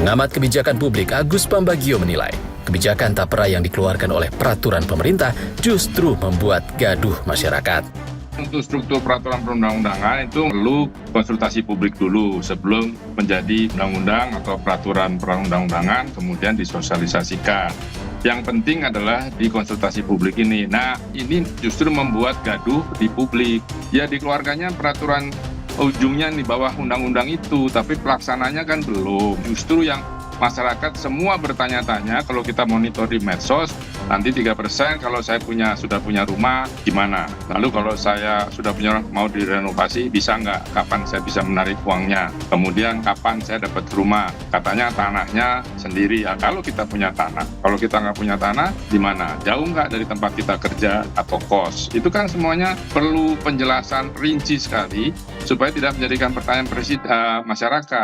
Pengamat kebijakan publik Agus Pambagio menilai, kebijakan tapera yang dikeluarkan oleh peraturan pemerintah justru membuat gaduh masyarakat. Untuk struktur peraturan perundang-undangan itu perlu konsultasi publik dulu sebelum menjadi undang-undang atau peraturan perundang-undangan, kemudian disosialisasikan. Yang penting adalah di konsultasi publik ini. Nah, ini justru membuat gaduh di publik. Ya, dikeluarkannya peraturan ujungnya di bawah undang-undang itu, tapi pelaksananya kan belum. Justru yang masyarakat semua bertanya-tanya, kalau kita monitor di medsos, nanti 3% kalau saya sudah punya rumah, gimana? Lalu kalau saya sudah punya rumah, mau direnovasi, bisa nggak? Kapan saya bisa menarik uangnya? Kemudian kapan saya dapat rumah? Katanya tanahnya sendiri. Ya, kalau kita punya tanah, kalau kita nggak punya tanah, di mana? Jauh nggak dari tempat kita kerja atau kos? Itu kan semuanya perlu penjelasan rinci sekali, supaya tidak menjadikan pertanyaan masyarakat.